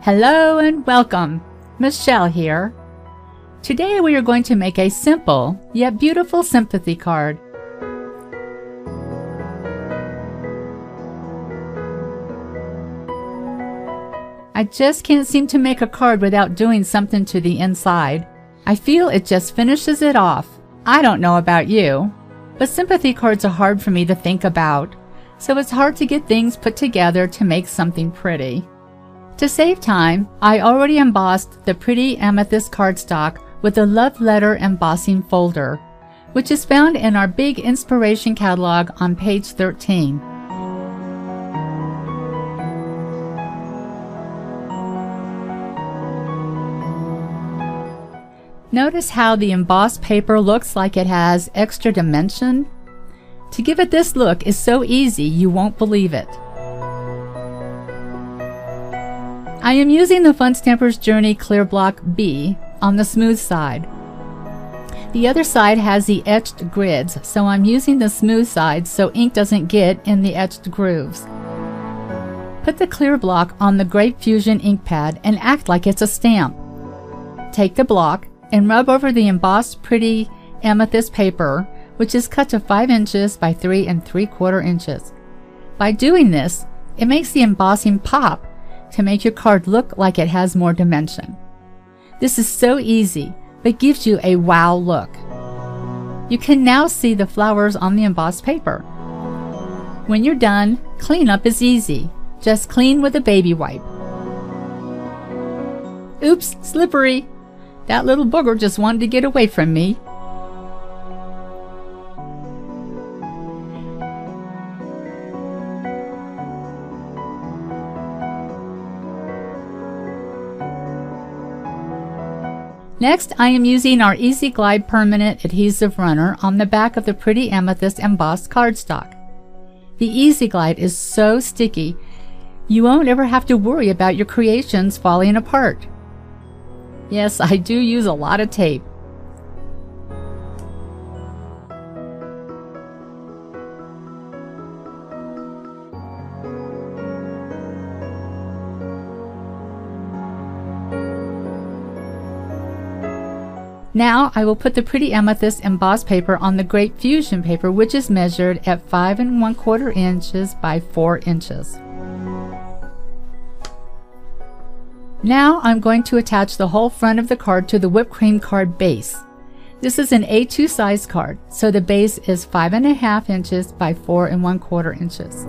Hello and welcome. Michelle here. Today we are going to make a simple yet beautiful sympathy card. I just can't seem to make a card without doing something to the inside. I feel it just finishes it off. I don't know about you, but sympathy cards are hard for me to think about, so it's hard to get things put together to make something pretty. To save time, I already embossed the pretty amethyst cardstock with a love letter embossing folder, which is found in our big inspiration catalog on page 13. Notice how the embossed paper looks like it has extra dimension? To give it this look is so easy you won't believe it. I am using the Fun Stampers Journey Clear Block B on the smooth side. The other side has the etched grids, so I'm using the smooth side so ink doesn't get in the etched grooves. Put the clear block on the Grape Fusion ink pad and act like it's a stamp. Take the block and rub over the embossed pretty amethyst paper, which is cut to 5 inches by 3 3/4 inches. By doing this, it makes the embossing pop to make your card look like it has more dimension. This is so easy, but gives you a wow look. You can now see the flowers on the embossed paper. When you're done, cleanup is easy. Just clean with a baby wipe. Oops, slippery! That little booger just wanted to get away from me. Next, I am using our Easy Glide Permanent Adhesive Runner on the back of the pretty amethyst embossed cardstock. The Easy Glide is so sticky, you won't ever have to worry about your creations falling apart. Yes, I do use a lot of tape. Now I will put the pretty amethyst embossed paper on the Grape Fusion paper, which is measured at 5 1/4 inches by 4 inches. Now I'm going to attach the whole front of the card to the whipped cream card base. This is an A2 size card, so the base is 5 1/2 inches by 4 1/4 inches.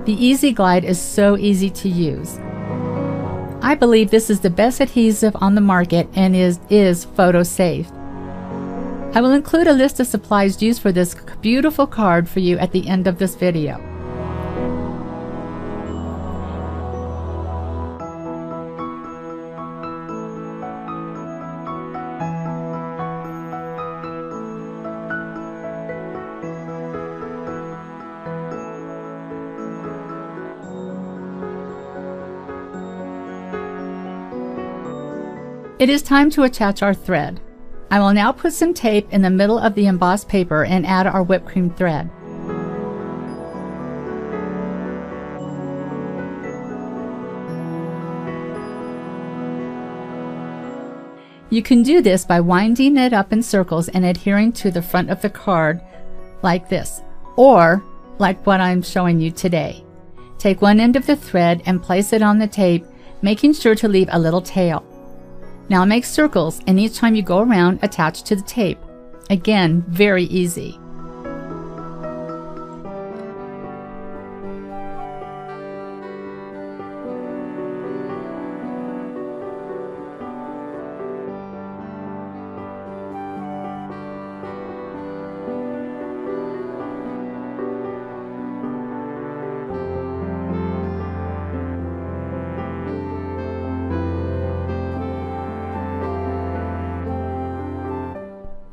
The Easy Glide is so easy to use. I believe this is the best adhesive on the market and is photo safe. I will include a list of supplies used for this beautiful card for you at the end of this video. It is time to attach our thread. I will now put some tape in the middle of the embossed paper and add our whipped cream thread. You can do this by winding it up in circles and adhering to the front of the card like this, or like what I'm showing you today. Take one end of the thread and place it on the tape, making sure to leave a little tail. Now make circles, and each time you go around, attach to the tape. Again, very easy.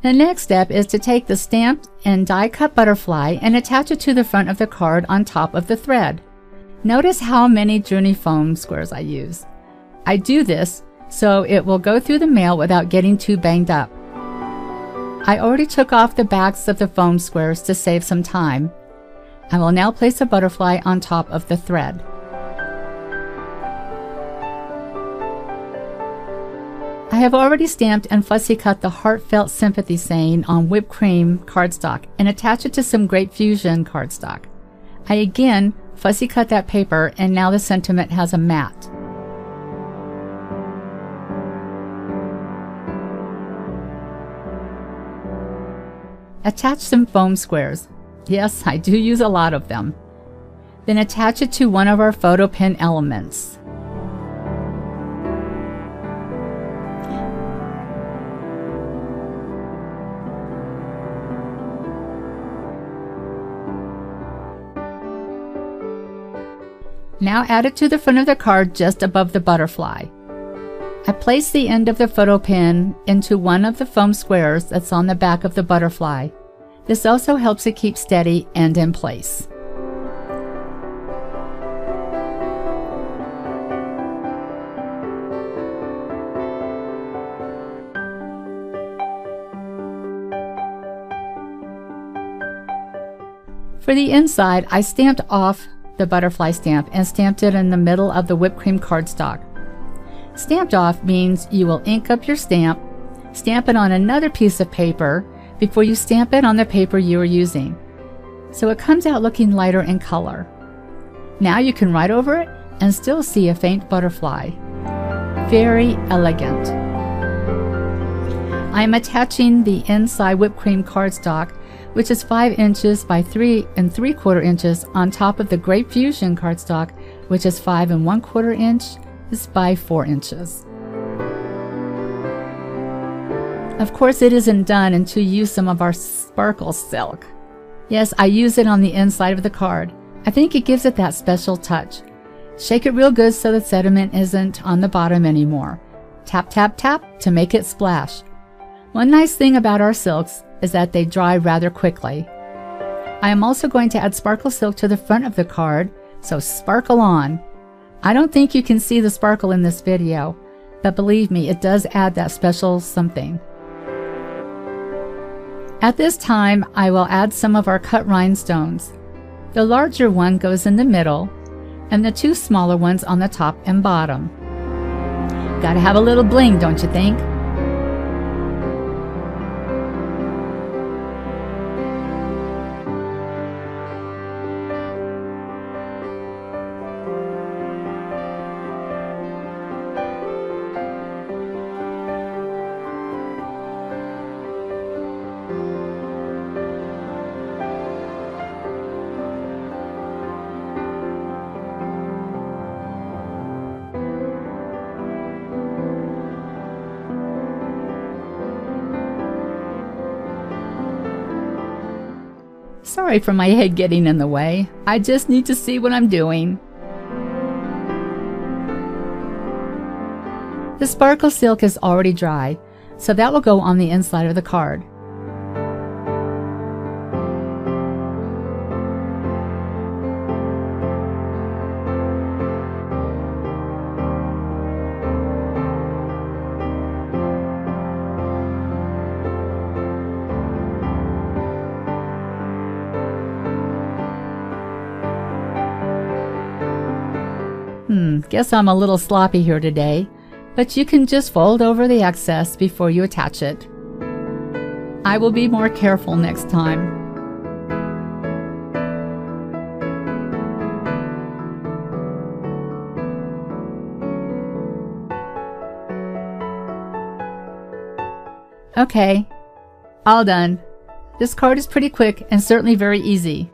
The next step is to take the stamped and die-cut butterfly and attach it to the front of the card on top of the thread. Notice how many Journey foam squares I use. I do this so it will go through the mail without getting too banged up. I already took off the backs of the foam squares to save some time. I will now place a butterfly on top of the thread. have already stamped and fussy cut the heartfelt sympathy saying on whipped cream cardstock and attached it to some Great Fusion cardstock. I again fussy cut that paper, and now the sentiment has a mat. Attach some foam squares. Yes, I do use a lot of them. Then attach it to one of our photo pin elements. Now add it to the front of the card just above the butterfly. I place the end of the photo pin into one of the foam squares that's on the back of the butterfly. This also helps it keep steady and in place. For the inside, I stamped off the butterfly stamp and stamped it in the middle of the whipped cream cardstock. Stamped off means you will ink up your stamp it on another piece of paper before you stamp it on the paper you are using, so it comes out looking lighter in color. Now you can write over it and still see a faint butterfly. Very elegant. I am attaching the inside whipped cream cardstock, which is 5 inches by 3 3/4 inches, on top of the Great Fusion cardstock, which is 5 1/4 inches by 4 inches. Of course, it isn't done until you use some of our sparkle silk. Yes, I use it on the inside of the card. I think it gives it that special touch. Shake it real good so the sediment isn't on the bottom anymore. Tap, tap, tap to make it splash. One nice thing about our silks is that they dry rather quickly. I am also going to add sparkle silk to the front of the card, so sparkle on. I don't think you can see the sparkle in this video, but believe me, it does add that special something. At this time, I will add some of our cut rhinestones. The larger one goes in the middle, and the 2 smaller ones on the top and bottom. Gotta have a little bling, don't you think? Sorry for my head getting in the way. I just need to see what I'm doing. The sparkle silk is already dry, so that will go on the inside of the card. Guess I'm a little sloppy here today, but you can just fold over the excess before you attach it. I will be more careful next time. Okay, all done. This card is pretty quick and certainly very easy.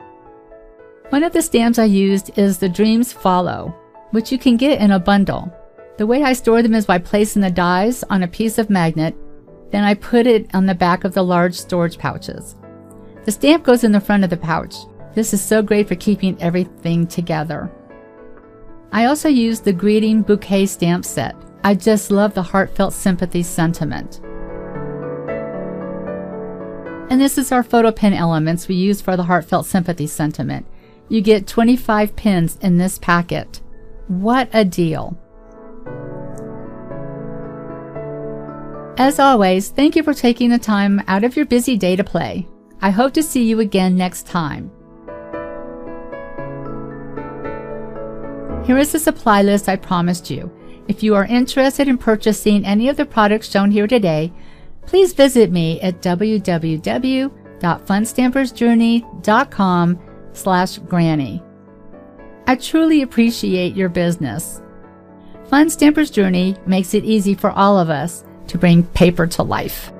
One of the stamps I used is the Dreams Follow, which you can get in a bundle. The way I store them is by placing the dies on a piece of magnet, then I put it on the back of the large storage pouches. The stamp goes in the front of the pouch. This is so great for keeping everything together. I also used the Greeting Bouquet stamp set. I just love the heartfelt sympathy sentiment. And this is our photo pin elements we use for the heartfelt sympathy sentiment. You get 25 pins in this packet. What a deal! As always, thank you for taking the time out of your busy day to play. I hope to see you again next time. Here is the supply list I promised you. If you are interested in purchasing any of the products shown here today, please visit me at www.funstampersjourney.com/granny. I truly appreciate your business. Fun Stampers Journey makes it easy for all of us to bring paper to life.